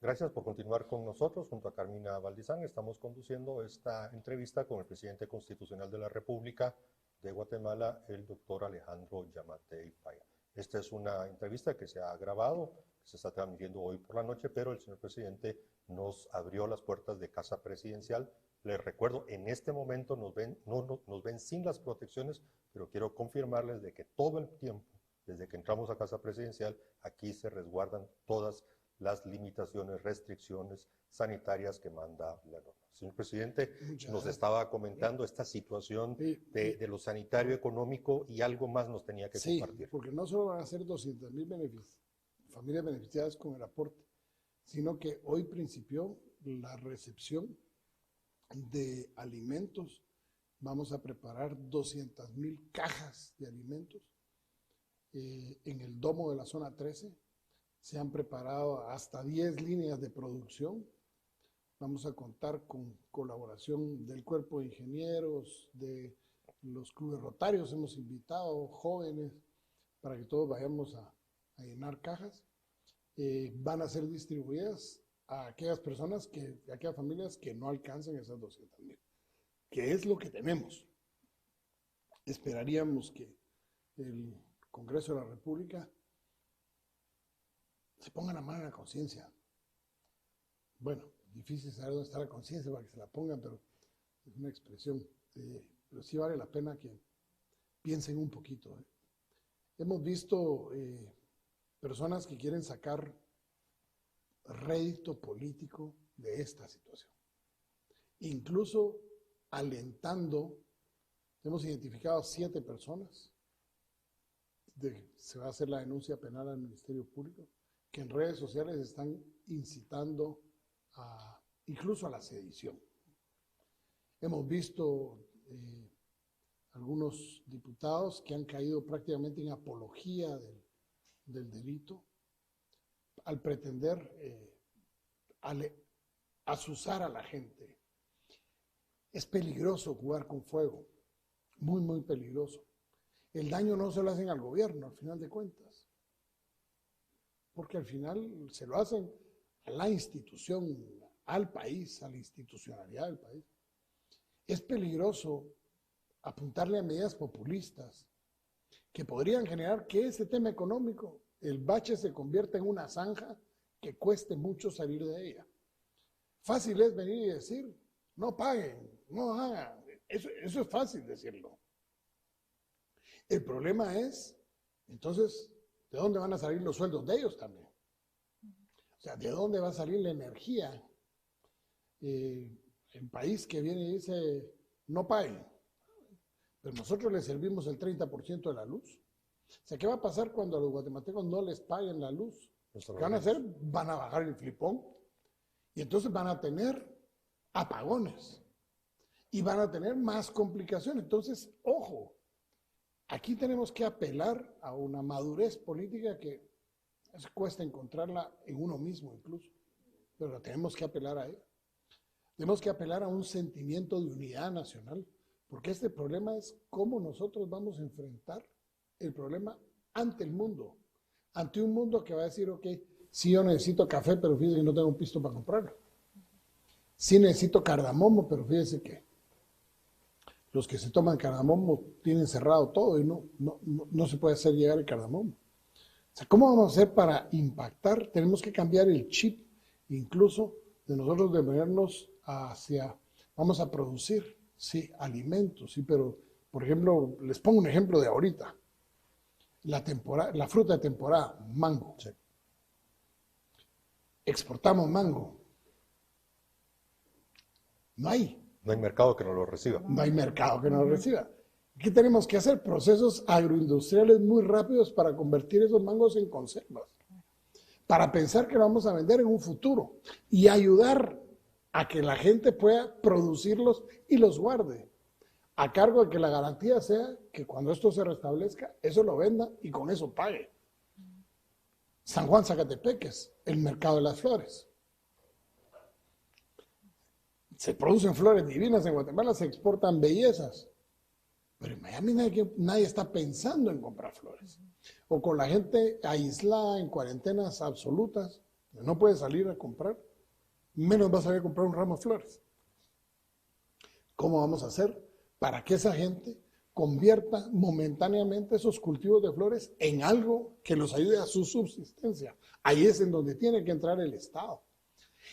Gracias por continuar con nosotros. Junto a Carmina Valdizán estamos conduciendo esta entrevista con el presidente constitucional de la República de Guatemala, el doctor Alejandro Yamatei Paya. Esta es una entrevista que se ha grabado, que se está transmitiendo hoy por la noche, pero el señor presidente nos abrió las puertas de Casa Presidencial. Les recuerdo, en este momento nos ven sin las protecciones, pero quiero confirmarles de que todo el tiempo, desde que entramos a Casa Presidencial, aquí se resguardan todas las limitaciones, restricciones sanitarias que manda la norma. Señor presidente, nos estaba comentando esta situación de lo sanitario, económico, y algo más nos tenía que compartir. Sí, porque no solo van a ser 200,000 familias beneficiadas con el aporte, sino que hoy principió la recepción de alimentos. Vamos a preparar 200,000 cajas de alimentos en el domo de la zona 13. Se han preparado hasta 10 líneas de producción. Vamos a contar con colaboración del cuerpo de ingenieros, de los clubes rotarios. Hemos invitado jóvenes para que todos vayamos a llenar cajas. Van a ser distribuidas a aquellas personas, a aquellas familias que no alcancen esas 200,000, que es lo que tenemos. Esperaríamos que el Congreso de la República se pongan la mano en la conciencia. Bueno, difícil saber dónde está la conciencia para que se la pongan, pero es una expresión. Pero sí vale la pena que piensen un poquito. Hemos visto personas que quieren sacar rédito político de esta situación. Incluso alentando, hemos identificado 7 personas, se va a hacer la denuncia penal al Ministerio Público, que en redes sociales están incitando incluso a la sedición. Hemos visto algunos diputados que han caído prácticamente en apología del delito al pretender azuzar a la gente. Es peligroso jugar con fuego, muy, muy peligroso. El daño no se lo hacen al gobierno, al final de cuentas, porque al final se lo hacen a la institución, al país, a la institucionalidad del país. Es peligroso apuntarle a medidas populistas que podrían generar que ese tema económico, el bache, se convierta en una zanja que cueste mucho salir de ella. Fácil es venir y decir, no paguen, no hagan. Eso es fácil decirlo. El problema es, entonces, ¿de dónde van a salir los sueldos de ellos también? O sea, ¿de dónde va a salir la energía? El país que viene y dice, no paguen, pero nosotros les servimos el 30% de la luz. O sea, ¿qué va a pasar cuando a los guatemaltecos no les paguen la luz? ¿Qué van a hacer? Van a bajar el flipón y entonces van a tener apagones y van a tener más complicaciones. Entonces, ojo, aquí tenemos que apelar a una madurez política que cuesta encontrarla en uno mismo incluso, pero tenemos que apelar a ella. Tenemos que apelar a un sentimiento de unidad nacional, porque este problema es cómo nosotros vamos a enfrentar el problema ante el mundo, ante un mundo que va a decir, ok, sí, yo necesito café, pero fíjese que no tengo un pisto para comprarlo. Sí necesito cardamomo, pero fíjese que los que se toman cardamomo tienen cerrado todo y no se puede hacer llegar el cardamomo. O sea, ¿cómo vamos a hacer para impactar? Tenemos que cambiar el chip, incluso de nosotros de vernos hacia, vamos a producir, sí, alimentos, sí, pero, por ejemplo, les pongo un ejemplo de ahorita. La fruta de temporada, mango. Sí. Exportamos mango. No hay mercado que no lo reciba. No hay mercado que no lo reciba. ¿Qué tenemos que hacer? Procesos agroindustriales muy rápidos para convertir esos mangos en conservas. Para pensar que lo vamos a vender en un futuro y ayudar a que la gente pueda producirlos y los guarde. A cargo de que la garantía sea que cuando esto se restablezca, eso lo venda y con eso pague. San Juan Zacatepeques, el mercado de las flores. Se producen flores divinas en Guatemala, se exportan bellezas. Pero en Miami nadie está pensando en comprar flores. O con la gente aislada en cuarentenas absolutas, No puede salir a comprar, menos va a salir a comprar un ramo de flores. ¿Cómo vamos a hacer para que esa gente convierta momentáneamente esos cultivos de flores en algo que los ayude a su subsistencia? Ahí es en donde tiene que entrar el Estado.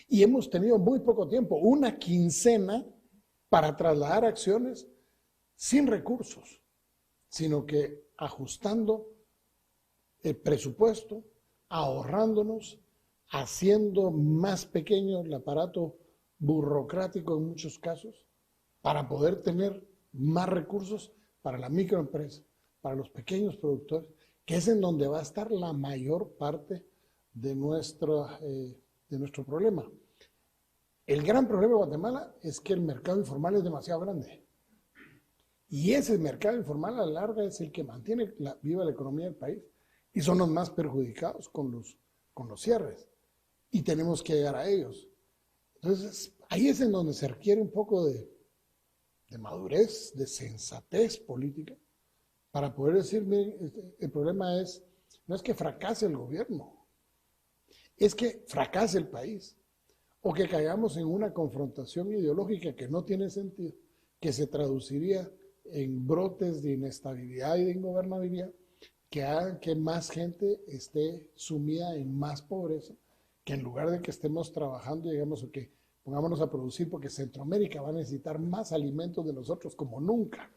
Y hemos tenido muy poco tiempo, una quincena para trasladar acciones sin recursos, sino que ajustando el presupuesto, ahorrándonos, haciendo más pequeño el aparato burocrático en muchos casos, para poder tener más recursos para la microempresa, para los pequeños productores, que es en donde va a estar la mayor parte de nuestro problema. El gran problema de Guatemala es que el mercado informal es demasiado grande. Y ese mercado informal a la larga es el que mantiene viva la economía del país y son los más perjudicados con los cierres. Y tenemos que llegar a ellos. Entonces, ahí es en donde se requiere un poco de madurez, de sensatez política, para poder decir, miren, el problema no es que fracase el gobierno, es que fracase el país, o que caigamos en una confrontación ideológica que no tiene sentido, que se traduciría en brotes de inestabilidad y de ingobernabilidad, que hagan que más gente esté sumida en más pobreza, que en lugar de que estemos trabajando, digamos, o que pongámonos a producir, porque Centroamérica va a necesitar más alimentos de nosotros como nunca.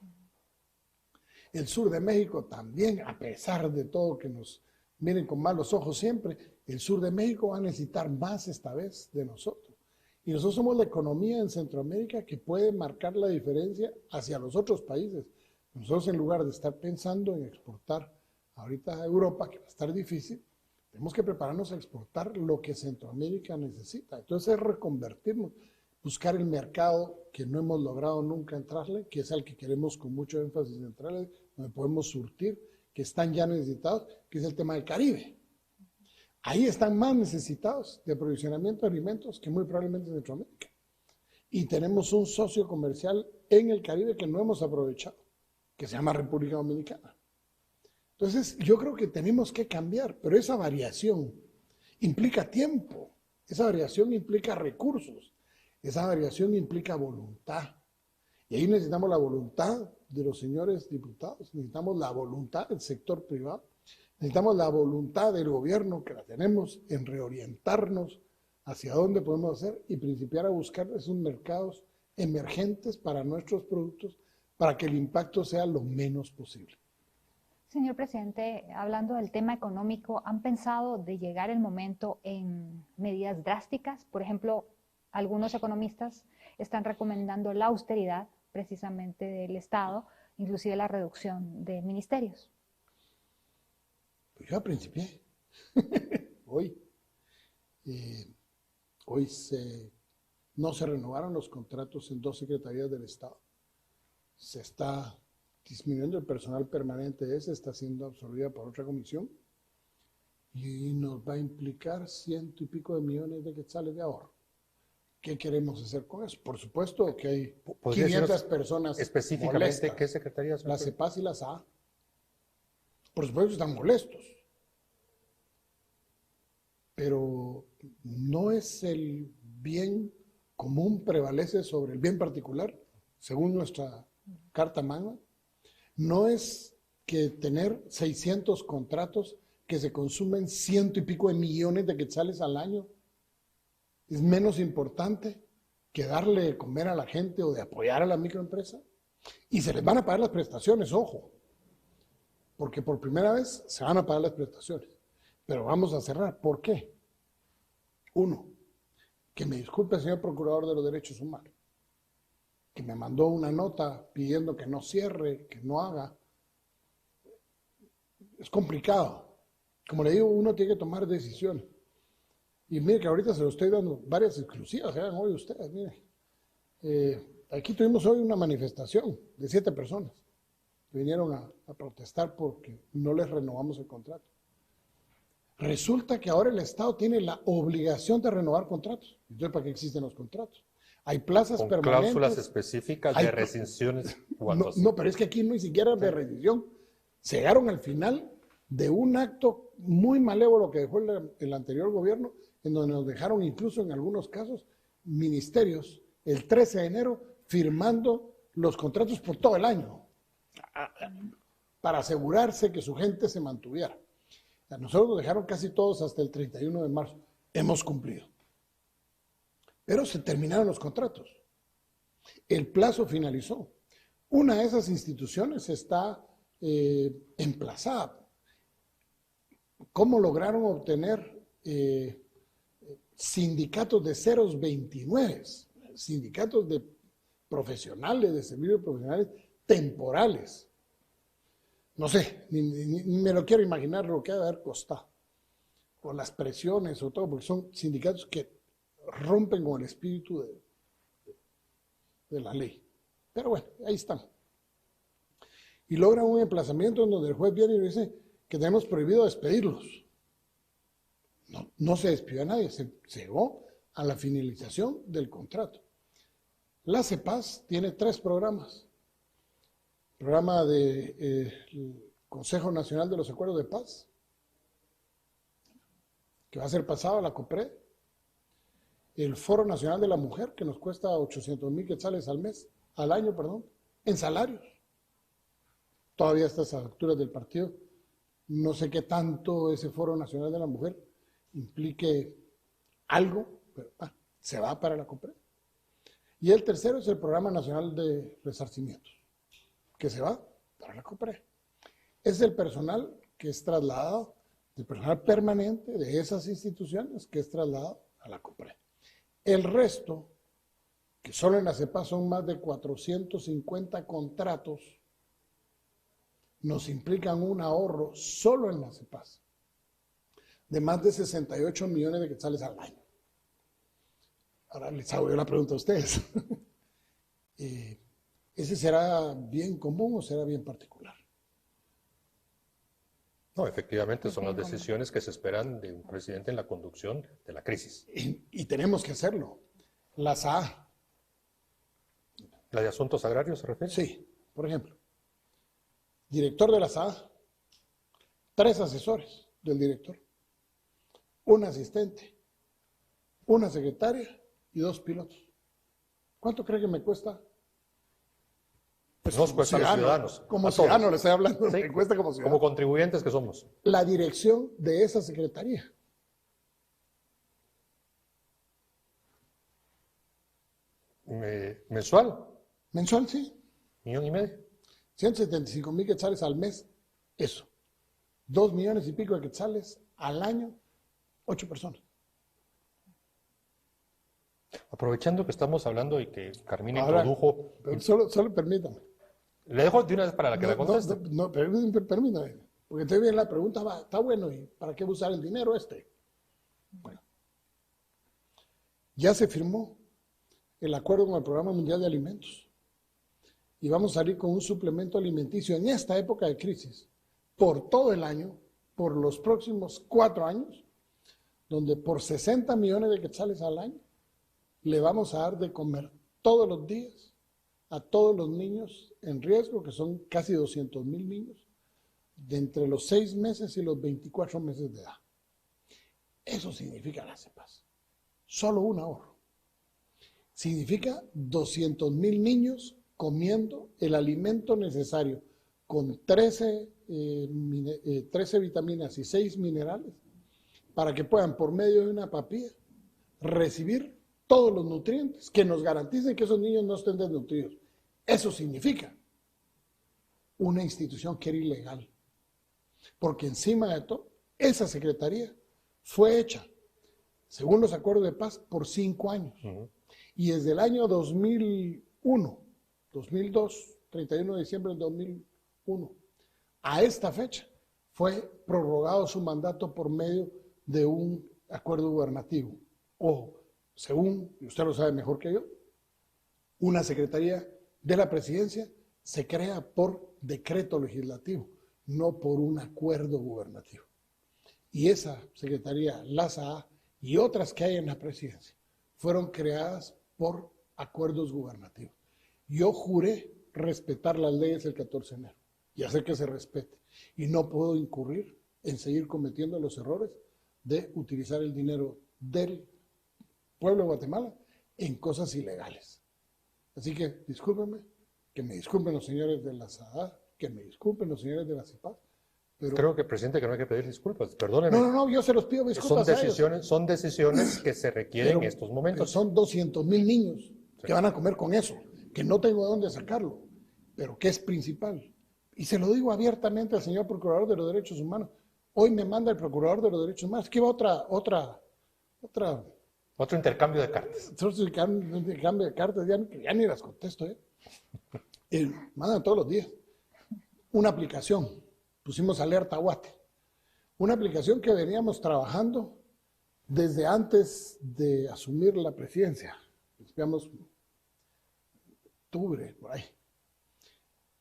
El sur de México también, a pesar de todo que nos miren con malos ojos siempre, el sur de México va a necesitar más esta vez de nosotros. Y nosotros somos la economía en Centroamérica que puede marcar la diferencia hacia los otros países. Nosotros, en lugar de estar pensando en exportar ahorita a Europa, que va a estar difícil, tenemos que prepararnos a exportar lo que Centroamérica necesita. Entonces es reconvertirnos, buscar el mercado que no hemos logrado nunca entrarle, que es al que queremos con mucho énfasis entrarle, donde podemos surtir, que están ya necesitados, que es el tema del Caribe. Ahí están más necesitados de aprovisionamiento de alimentos que muy probablemente en Centroamérica. Y tenemos un socio comercial en el Caribe que no hemos aprovechado, que se llama República Dominicana. Entonces, yo creo que tenemos que cambiar, pero esa variación implica tiempo, esa variación implica recursos, esa variación implica voluntad. Y ahí necesitamos la voluntad de los señores diputados, necesitamos la voluntad del sector privado, necesitamos la voluntad del gobierno, que la tenemos, en reorientarnos hacia dónde podemos hacer y principiar a buscar esos mercados emergentes para nuestros productos, para que el impacto sea lo menos posible. Señor presidente, hablando del tema económico, ¿han pensado de llegar el momento en medidas drásticas? Por ejemplo, algunos economistas están recomendando la austeridad precisamente del Estado, inclusive la reducción de ministerios. Pues yo principié hoy. No se renovaron los contratos en 2 secretarías del Estado. Se está disminuyendo el personal permanente, está siendo absorbida por otra comisión y nos va a implicar 100 y pico de millones de quetzales de ahorro. ¿Qué queremos hacer con eso? Por supuesto que hay 500 personas específicamente molestas. ¿Qué secretarías? La CEPAS y la SA. Por supuesto están molestos. Pero no es el bien común prevalece sobre el bien particular, según nuestra Carta Magna. No es que tener 600 contratos que se consumen 100 y pico de millones de quetzales al año es menos importante que darle de comer a la gente o de apoyar a la microempresa. Y se les van a pagar las prestaciones, ojo, porque por primera vez se van a pagar las prestaciones. Pero vamos a cerrar. ¿Por qué? Uno, que me disculpe el señor Procurador de los Derechos Humanos, que me mandó una nota pidiendo que no cierre, que no haga. Es complicado. Como le digo, uno tiene que tomar decisiones. Y mire que ahorita se lo estoy dando varias exclusivas, vean hoy ustedes, mire. Aquí tuvimos hoy una manifestación de 7 personas que vinieron a protestar porque no les renovamos el contrato. Resulta que ahora el Estado tiene la obligación de renovar contratos. Entonces, ¿para qué existen los contratos? Hay plazas con permanentes. Cláusulas específicas de rescisiones. No, pero es que aquí no ni siquiera de rescisión. Se llegaron al final de un acto muy malévolo que dejó el anterior gobierno, en donde nos dejaron incluso en algunos casos ministerios el 13 de enero firmando los contratos por todo el año para asegurarse que su gente se mantuviera. A nosotros nos dejaron casi todos hasta el 31 de marzo. Hemos cumplido. Pero se terminaron los contratos. El plazo finalizó. Una de esas instituciones está emplazada. ¿Cómo lograron obtener sindicatos de 029? Sindicatos de profesionales, de servicios profesionales temporales. No sé, ni me lo quiero imaginar lo que ha de haber costado. O las presiones o todo, porque son sindicatos que rompen con el espíritu de la ley. Pero bueno, ahí están. Y logran un emplazamiento en donde el juez viene y dice que tenemos prohibido despedirlos. No se despidió a nadie, se llegó a la finalización del contrato. La CEPAS tiene 3 programas. Programa del Consejo Nacional de los Acuerdos de Paz, que va a ser pasado a la COPRED. El Foro Nacional de la Mujer, que nos cuesta 800,000 quetzales al año, en salarios. Todavía estas alturas del partido, no sé qué tanto ese Foro Nacional de la Mujer implique algo, pero se va para la COPRED. Y el tercero es el Programa Nacional de Resarcimientos, que se va para la COPRED. Es el personal que es trasladado, el personal permanente de esas instituciones que es trasladado a la COPRED. El resto, que solo en la CEPAS son más de 450 contratos, nos implican un ahorro solo en la CEPAS de más de 68 millones de quetzales al año. Ahora les hago yo la pregunta a ustedes. ¿Ese será bien común o será bien particular? No, efectivamente son las decisiones que se esperan de un presidente en la conducción de la crisis. Y tenemos que hacerlo. La SAA. ¿La de asuntos agrarios se refiere? Sí, por ejemplo. Director de la SAA, 3 asesores del director, un asistente, una secretaria y 2 pilotos. ¿Cuánto cree que me cuesta? Pues nos cuesta a los ciudadanos. Como ciudadano le estoy hablando, sí, me cuesta como ciudadano. Como contribuyentes que somos. La dirección de esa secretaría. ¿Mensual? Mensual, sí. 1,5 millones. 175,000 quetzales al mes, eso. 2 millones y pico de quetzales al año, 8 personas. Aprovechando que estamos hablando y que Carmina introdujo... Solo permítame. Le dejo de una vez para que la conteste. No, permítame, porque estoy bien la pregunta, está bueno, ¿y para qué usar el dinero este? Bueno, ya se firmó el acuerdo con el Programa Mundial de Alimentos y vamos a salir con un suplemento alimenticio en esta época de crisis, por todo el año, por los próximos 4 años, donde por 60 millones de quetzales al año le vamos a dar de comer todos los días a todos los niños en riesgo, que son casi 200,000 niños, de entre los 6 meses y los 24 meses de edad. Eso significa la CEPAS. Solo un ahorro. Significa 200,000 niños comiendo el alimento necesario con 13 vitaminas y 6 minerales para que puedan, por medio de una papilla, recibir todos los nutrientes que nos garanticen que esos niños no estén desnutridos. Eso significa una institución que era ilegal. Porque encima de todo, esa secretaría fue hecha, según los acuerdos de paz, por 5 años. Y desde el año 2001, 2002, 31 de diciembre del 2001, a esta fecha, fue prorrogado su mandato por medio de un acuerdo gubernativo. O, según, y usted lo sabe mejor que yo, una secretaría de la presidencia se crea por decreto legislativo, no por un acuerdo gubernativo. Y esa secretaría, la SAA y otras que hay en la presidencia, fueron creadas por acuerdos gubernativos. Yo juré respetar las leyes el 14 de enero y hacer que se respete. Y no puedo incurrir en seguir cometiendo los errores de utilizar el dinero del pueblo de Guatemala en cosas ilegales. Así que discúlpenme, que me disculpen los señores de la SADA, que me disculpen los señores de la CIPAD. Pero creo que, presidente, que no hay que pedir disculpas. Perdóneme. No, yo se los pido disculpas a ellos. Son decisiones que se requieren en estos momentos. Son 200,000 niños que van a comer con eso, que no tengo de dónde sacarlo, pero que es principal. Y se lo digo abiertamente al señor Procurador de los Derechos Humanos. Hoy me manda el Procurador de los Derechos Humanos. Es que va Otro intercambio de cartas. Otro intercambio de cartas, ya ni las contesto. Mandan todos los días. Una aplicación. Pusimos Alerta Guate. Una aplicación que veníamos trabajando desde antes de asumir la presidencia. Digamos, octubre, por ahí.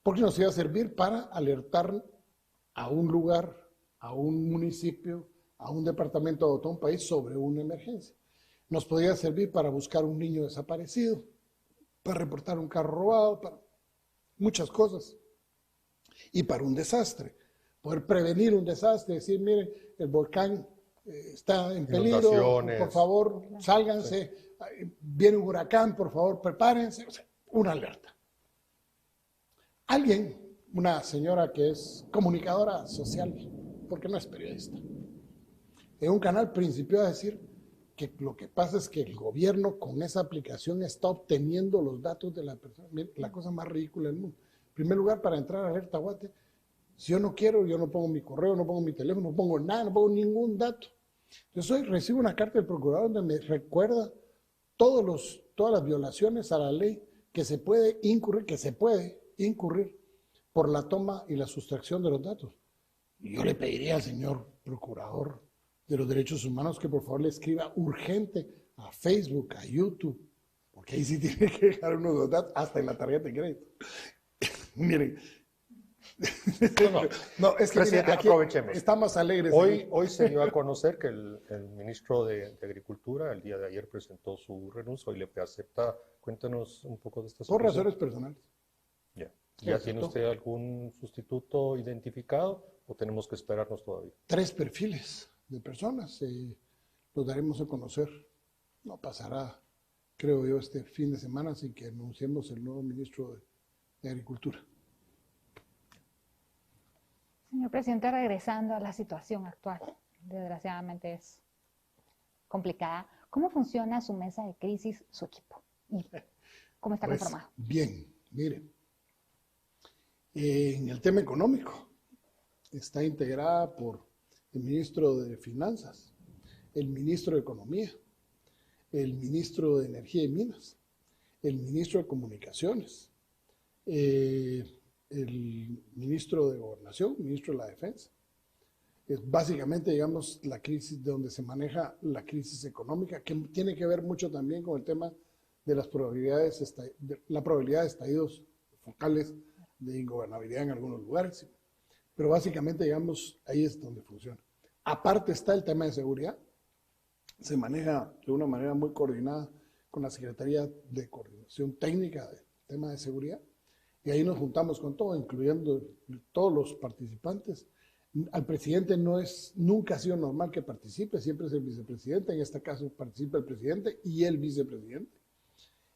Porque nos iba a servir para alertar a un lugar, a un municipio, a un departamento de todo un país sobre una emergencia. Nos podía servir para buscar un niño desaparecido, para reportar un carro robado, para muchas cosas. Y para un desastre. Poder prevenir un desastre, decir, miren, el volcán está en peligro, por favor, sálganse, viene un huracán, por favor, prepárense, o sea, una alerta. Alguien, una señora que es comunicadora social, porque no es periodista, en un canal principió a decir que lo que pasa es que el gobierno con esa aplicación está obteniendo los datos de la persona, la cosa más ridícula del mundo. En primer lugar, para entrar a Alerta Guate, si yo no quiero, yo no pongo mi correo, no pongo mi teléfono, no pongo nada, no pongo ningún dato. Yo recibo una carta del procurador donde me recuerda todas las violaciones a la ley que se puede incurrir por la toma y la sustracción de los datos. Y yo le pediría al señor procurador de los derechos humanos que por favor le escriba urgente a Facebook, a YouTube, porque ahí sí tiene que dejar unos datos, hasta en la tarjeta de crédito. Miren. No, es que presidente, aquí aprovechemos. Estamos alegres. Hoy se dio a conocer que el ministro de Agricultura el día de ayer presentó su renuncia y le acepta. Cuéntanos un poco de esta situación. Por razones personales. ¿Ya tiene usted algún sustituto identificado o tenemos que esperarnos todavía? 3 perfiles de personas. Los daremos a conocer. No pasará, creo yo, este fin de semana sin que anunciemos el nuevo ministro de Agricultura. Señor presidente, regresando a la situación actual, desgraciadamente es complicada. ¿Cómo funciona su mesa de crisis, su equipo? ¿Y cómo está conformado? Bien, miren. En el tema económico está integrada por el ministro de Finanzas, el ministro de Economía, el ministro de Energía y Minas, el ministro de Comunicaciones, el ministro de Gobernación, ministro de la Defensa. Es básicamente, digamos, la crisis de donde se maneja la crisis económica, que tiene que ver mucho también con el tema de las probabilidades, la probabilidad de estallidos focales de ingobernabilidad en algunos lugares. Pero básicamente, digamos, ahí es donde funciona. Aparte está el tema de seguridad. Se maneja de una manera muy coordinada con la Secretaría de Coordinación Técnica del tema de seguridad. Y ahí nos juntamos con todo, incluyendo todos los participantes. Al presidente nunca ha sido normal que participe, siempre es el vicepresidente, en este caso participa el presidente y el vicepresidente.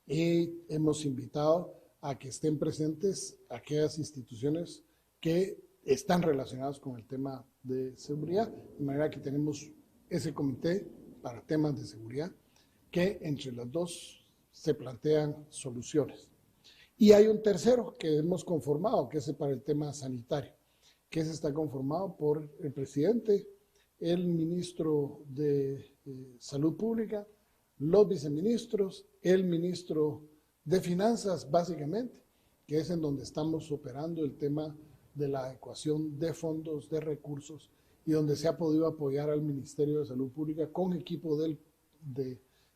Y hemos invitado a que estén presentes aquellas instituciones que están relacionadas con el tema de seguridad, de manera que tenemos ese comité para temas de seguridad, que entre las dos se plantean soluciones. Y hay un tercero que hemos conformado, que es para el tema sanitario, que ese está conformado por el presidente, el ministro de Salud Pública, los viceministros, el ministro de Finanzas, básicamente, que es en donde estamos operando el tema de la adecuación de fondos, de recursos, y donde se ha podido apoyar al Ministerio de Salud Pública con equipo del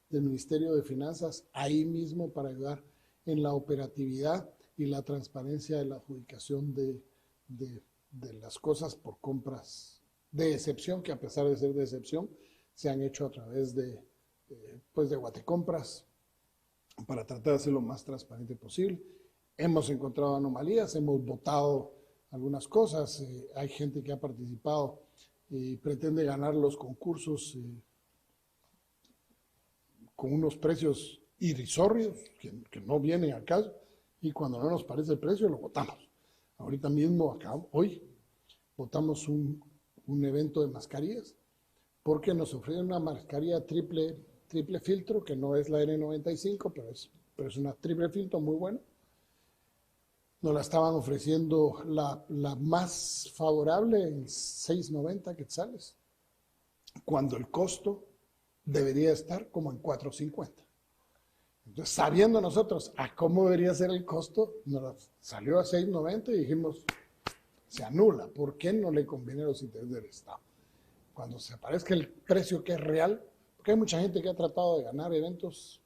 Ministerio de Finanzas ahí mismo para ayudar en la operatividad y la transparencia de la adjudicación de las cosas por compras de excepción, que a pesar de ser de excepción, se han hecho a través de Guatecompras para tratar de hacerlo lo más transparente posible. Hemos encontrado anomalías, hemos votado algunas cosas, hay gente que ha participado y pretende ganar los concursos con unos precios irrisorios que no vienen al caso, y cuando no nos parece el precio lo votamos. Ahorita mismo, hoy, votamos un evento de mascarillas porque nos ofrecen una mascarilla triple filtro, que no es la N95, pero es una triple filtro muy buena. Nos la estaban ofreciendo la más favorable en 6.90 quetzales, cuando el costo debería estar como en 4.50. Entonces, sabiendo nosotros a cómo debería ser el costo, nos salió a 6.90 y dijimos, se anula. ¿Por qué no le conviene a los intereses del Estado? Cuando se aparezca el precio que es real, porque hay mucha gente que ha tratado de ganar eventos,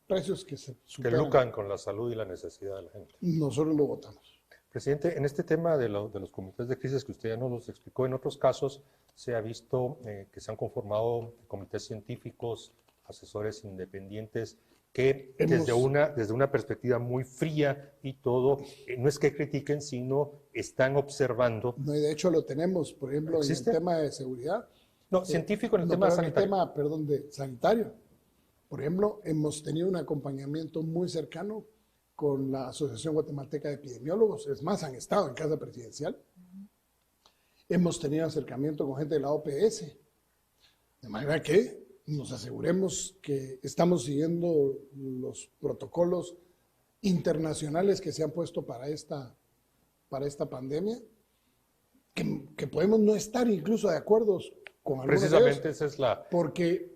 precios que se superan. Que lucran con la salud y la necesidad de la gente. Nosotros lo votamos. Presidente, en este tema de los comités de crisis que usted ya nos los explicó, en otros casos se ha visto que se han conformado comités científicos, asesores independientes, que desde una perspectiva muy fría y todo, no es que critiquen, sino están observando. No, y de hecho lo tenemos, por ejemplo, ¿Existe? en el tema de seguridad. No, científico en el tema sanitario. En el tema, de sanitario. Por ejemplo, hemos tenido un acompañamiento muy cercano con la Asociación Guatemalteca de Epidemiólogos. Es más, han estado en casa presidencial. Hemos tenido acercamiento con gente de la OPS. De manera que nos aseguremos que estamos siguiendo los protocolos internacionales que se han puesto para esta pandemia, que podemos no estar incluso de acuerdo con algunos Precisamente de ellos, esa es la... Porque,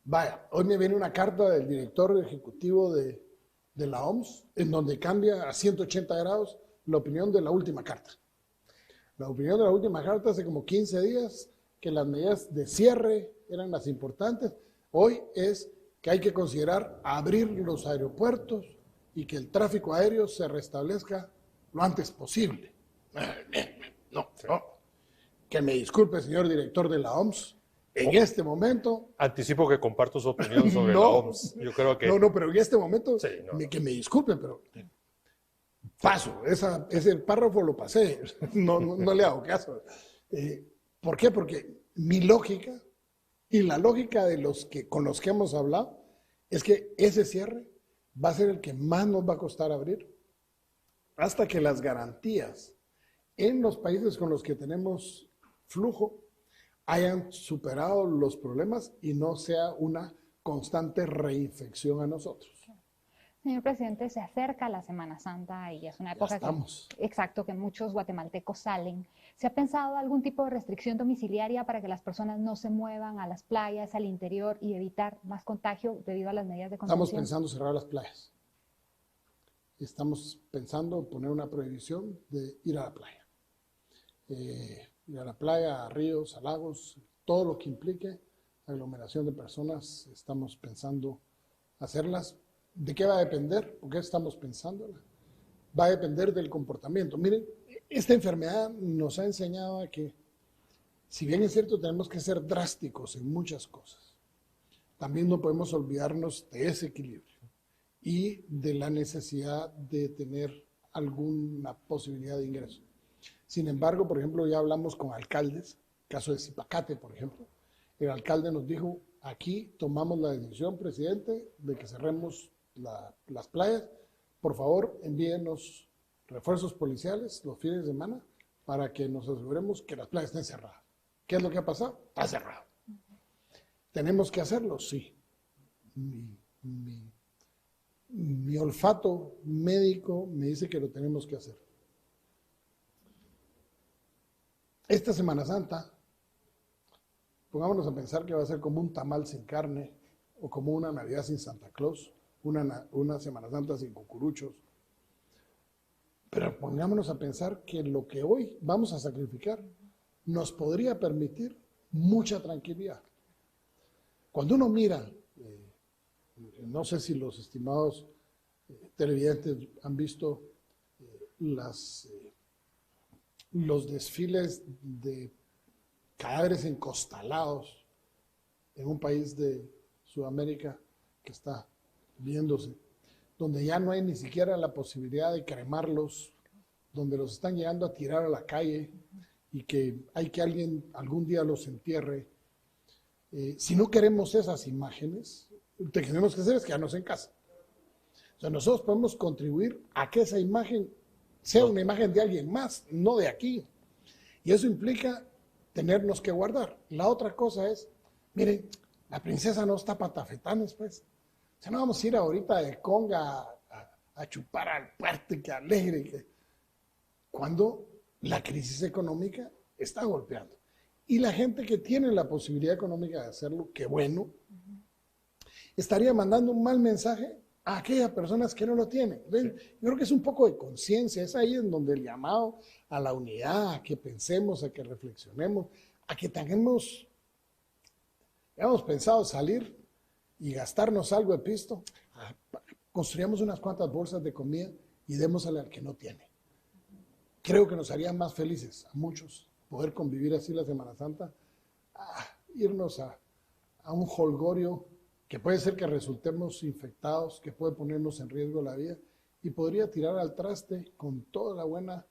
vaya, hoy me viene una carta del director ejecutivo de la OMS, en donde cambia a 180 grados la opinión de la última carta. La opinión de la última carta hace como 15 días, que las medidas de cierre eran las importantes. Hoy es que hay que considerar abrir los aeropuertos y que el tráfico aéreo se restablezca lo antes posible. No. Que me disculpe, señor director de la OMS, en este momento... Anticipo que comparto su opinión sobre la OMS. Yo creo que... No, pero en este momento, Sí, que me disculpen, pero paso, ese párrafo lo pasé, no le hago caso. ¿Por qué? Porque mi lógica y la lógica de con los que hemos hablado es que ese cierre va a ser el que más nos va a costar abrir hasta que las garantías en los países con los que tenemos flujo hayan superado los problemas y no sea una constante reinfección a nosotros. Señor presidente, se acerca la Semana Santa y es una época que muchos guatemaltecos salen. ¿Se ha pensado algún tipo de restricción domiciliaria para que las personas no se muevan a las playas, al interior y evitar más contagio debido a las medidas de contención? Estamos pensando cerrar las playas. Estamos pensando poner una prohibición de ir a la playa. Ir a la playa, a ríos, a lagos, todo lo que implique aglomeración de personas, estamos pensando hacerlas. ¿De qué va a depender? ¿Por qué estamos pensándola? Va a depender del comportamiento. Miren, esta enfermedad nos ha enseñado a que, si bien es cierto, tenemos que ser drásticos en muchas cosas, también no podemos olvidarnos de ese equilibrio y de la necesidad de tener alguna posibilidad de ingreso. Sin embargo, por ejemplo, ya hablamos con alcaldes, caso de Zipacate, por ejemplo, el alcalde nos dijo, aquí tomamos la decisión, presidente, de que cerremos las playas. Por favor, envíenos refuerzos policiales los fines de semana para que nos aseguremos que las playas estén cerradas. ¿Qué es lo que ha pasado? Está cerrado. ¿Tenemos que hacerlo? Sí. Mi olfato médico me dice que lo tenemos que hacer. Esta Semana Santa, pongámonos a pensar que va a ser como un tamal sin carne o como una Navidad sin Santa Claus, una Semana Santa sin cucuruchos. Pero pongámonos a pensar que lo que hoy vamos a sacrificar nos podría permitir mucha tranquilidad. Cuando uno mira, no sé si los estimados televidentes han visto los desfiles de cadáveres encostalados en un país de Sudamérica que está viéndose, donde ya no hay ni siquiera la posibilidad de cremarlos, donde los están llegando a tirar a la calle y que hay que alguien algún día los entierre. Si no queremos esas imágenes, lo que tenemos que hacer es quedarnos en casa. O sea, nosotros podemos contribuir a que esa imagen sea una imagen de alguien más, no de aquí. Y eso implica tenernos que guardar. La otra cosa es, miren, la princesa no está para tafetanes, pues. O sea, no vamos a ir ahorita de conga a chupar al puerto y que alegre. Cuando la crisis económica está golpeando. Y la gente que tiene la posibilidad económica de hacerlo, qué bueno, estaría mandando un mal mensaje a aquellas personas que no lo tienen. Entonces, yo creo que es un poco de conciencia, es ahí en donde el llamado a la unidad, a que pensemos, a que reflexionemos, a que hayamos pensado salir y gastarnos algo de pisto, construyamos unas cuantas bolsas de comida y démosle al que no tiene. Creo que nos haría más felices a muchos poder convivir así la Semana Santa, irnos a un jolgorio que puede ser que resultemos infectados, que puede ponernos en riesgo la vida y podría tirar al traste con toda la buena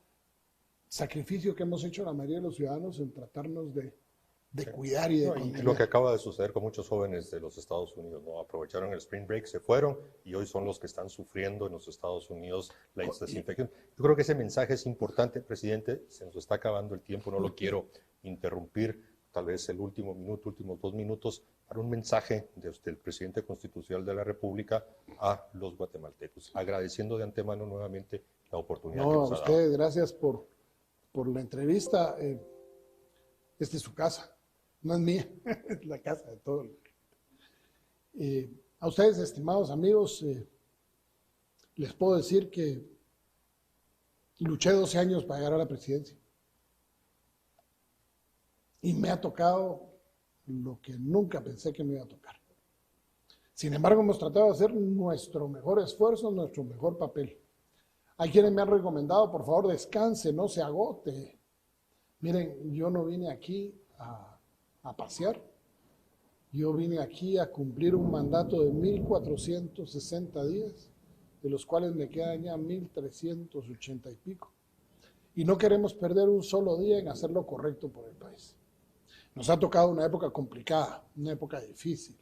sacrificio que hemos hecho la mayoría de los ciudadanos en tratarnos de cuidar y de y lo que acaba de suceder con muchos jóvenes de los Estados Unidos, ¿no? Aprovecharon el spring break, se fueron y hoy son los que están sufriendo en los Estados Unidos la desinfección. Yo creo que ese mensaje es importante, presidente, se nos está acabando el tiempo, no lo quiero interrumpir, tal vez el último minuto, últimos 2 minutos, para un mensaje del presidente constitucional de la República a los guatemaltecos, agradeciendo de antemano nuevamente la oportunidad que nos ha dado. A ustedes, gracias por la entrevista. Esta es su casa. No es mía, es la casa de todos. A ustedes, estimados amigos, les puedo decir que luché 12 años para llegar a la presidencia. Y me ha tocado lo que nunca pensé que me iba a tocar. Sin embargo, hemos tratado de hacer nuestro mejor esfuerzo, nuestro mejor papel. Hay quienes me han recomendado, por favor, descanse, no se agote. Miren, yo no vine aquí a pasear. Yo vine aquí a cumplir un mandato de 1.460 días, de los cuales me quedan ya 1.380 y pico. Y no queremos perder un solo día en hacer lo correcto por el país. Nos ha tocado una época complicada, una época difícil.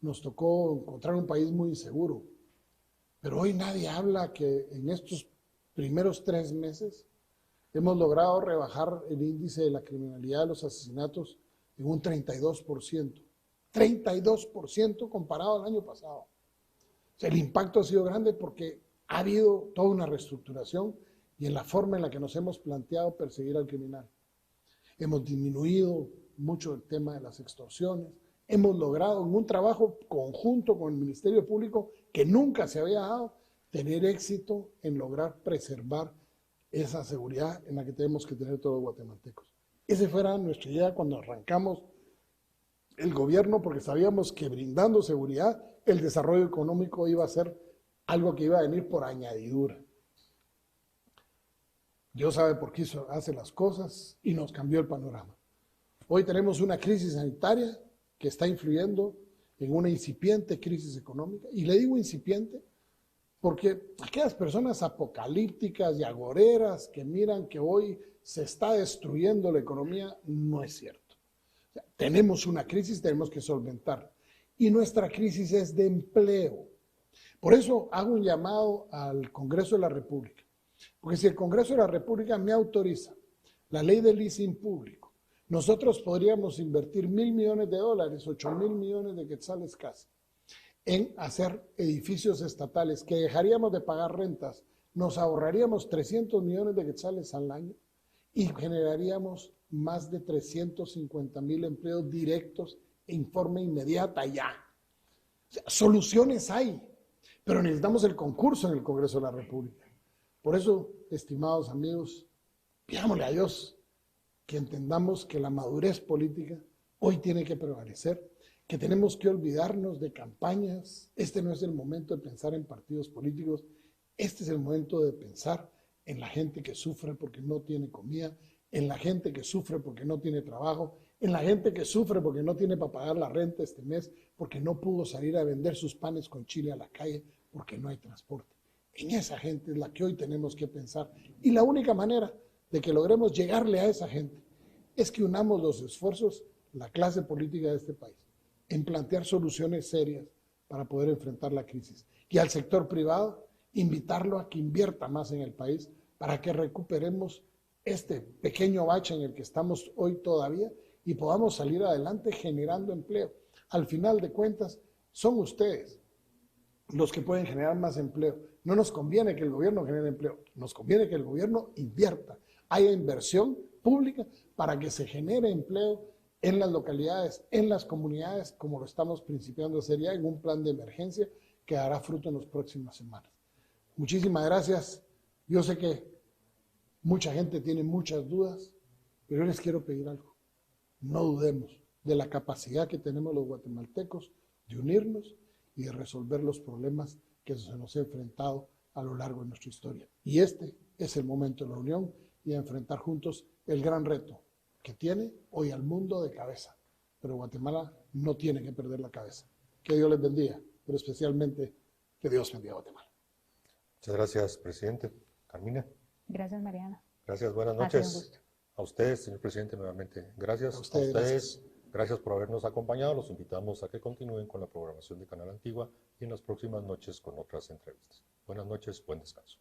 Nos tocó encontrar un país muy inseguro. Pero hoy nadie habla que en estos primeros 3 meses hemos logrado rebajar el índice de la criminalidad de los asesinatos en un 32%. 32% comparado al año pasado. O sea, el impacto ha sido grande porque ha habido toda una reestructuración y en la forma en la que nos hemos planteado perseguir al criminal. Hemos disminuido mucho el tema de las extorsiones. Hemos logrado, en un trabajo conjunto con el Ministerio Público que nunca se había dado, tener éxito en lograr preservar esa seguridad en la que tenemos que tener todos los guatemaltecos. Esa fuera nuestra idea cuando arrancamos el gobierno, porque sabíamos que brindando seguridad, el desarrollo económico iba a ser algo que iba a venir por añadidura. Dios sabe por qué hace las cosas y nos cambió el panorama. Hoy tenemos una crisis sanitaria que está influyendo en una incipiente crisis económica. Y le digo incipiente porque aquellas personas apocalípticas y agoreras que miran que hoy se está destruyendo la economía, no es cierto. O sea, tenemos una crisis, tenemos que solventarla. Y nuestra crisis es de empleo. Por eso hago un llamado al Congreso de la República. Porque si el Congreso de la República me autoriza la ley de leasing público, nosotros podríamos invertir $1.000 millones, 8.000 millones de quetzales casi, en hacer edificios estatales que dejaríamos de pagar rentas, nos ahorraríamos 300 millones de quetzales al año y generaríamos más de 350,000 empleos directos en forma inmediata ya. O sea, soluciones hay, pero necesitamos el concurso en el Congreso de la República. Por eso, estimados amigos, pidámosle a Dios que entendamos que la madurez política hoy tiene que prevalecer, que tenemos que olvidarnos de campañas. Este no es el momento de pensar en partidos políticos, este es el momento de pensar en la gente que sufre porque no tiene comida, en la gente que sufre porque no tiene trabajo, en la gente que sufre porque no tiene para pagar la renta este mes, porque no pudo salir a vender sus panes con chile a la calle, porque no hay transporte. En esa gente es la que hoy tenemos que pensar. Y la única manera de que logremos llegarle a esa gente es que unamos los esfuerzos la clase política de este país en plantear soluciones serias para poder enfrentar la crisis. Y al sector privado, invitarlo a que invierta más en el país para que recuperemos este pequeño bache en el que estamos hoy todavía y podamos salir adelante generando empleo. Al final de cuentas, son ustedes los que pueden generar más empleo. No nos conviene que el gobierno genere empleo, nos conviene que el gobierno invierta, haya inversión pública para que se genere empleo en las localidades, en las comunidades, como lo estamos principiando a hacer ya en un plan de emergencia que dará fruto en las próximas semanas. Muchísimas gracias. Yo sé que mucha gente tiene muchas dudas, pero yo les quiero pedir algo. No dudemos de la capacidad que tenemos los guatemaltecos de unirnos y de resolver los problemas que se nos ha enfrentado a lo largo de nuestra historia. Y este es el momento de la unión y de enfrentar juntos el gran reto que tiene hoy al mundo de cabeza. Pero Guatemala no tiene que perder la cabeza. Que Dios les bendiga, pero especialmente que Dios bendiga a Guatemala. Muchas gracias, presidente. Carmina. Gracias, Mariana. Gracias, buenas noches. A ustedes, señor presidente, nuevamente. Gracias. A ustedes. Gracias por habernos acompañado. Los invitamos a que continúen con la programación de Canal Antigua y en las próximas noches con otras entrevistas. Buenas noches, buen descanso.